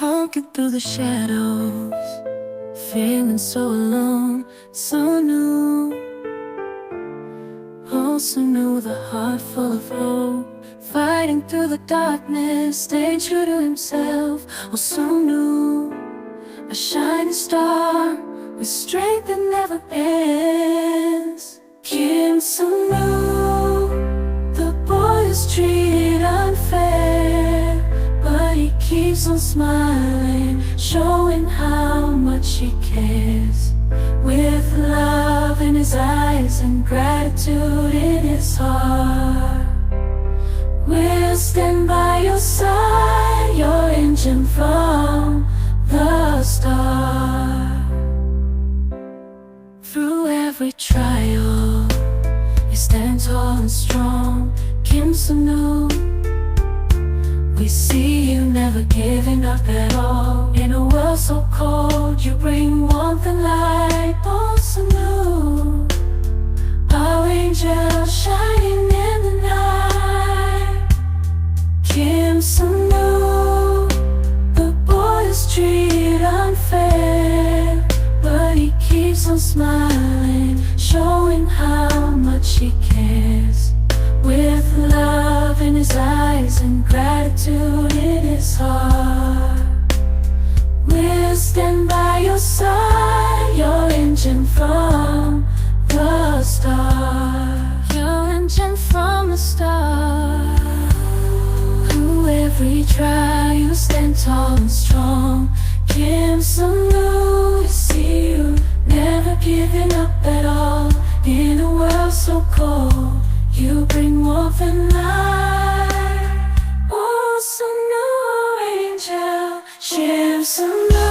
Walking through the shadows, feeling so alone. Sunoo, oh Sunoo, the heart full of hope, fighting through the darkness, staying true to himself. Oh Sunoo, a shining star with strength that never ends. Sunoo, the boy is treated unfair, but he keeps on smiling, showing how much he cares. With love in his eyes and gratitude in his heart, we'll stand by your side, your engine from the start. Through every trial, you stand tall and strong. Sunoo, we see you never giving up at all. In a world so cold, you bring warmth and light. Oh Sunoo, our angel shining in the night. Sunoo, the boy is treated unfair, but he keeps on smiling, showing how much he cares. With love in his eyes and gratitude in his heart, we'll stand by your side, your engine from the start. Your engine from the start. Through every trial, you stand tall and strong. Sunoo, to see you never giving up at all. In a world so cold, you bring warmth and light. Oh Sunoo, angel, Sunoo.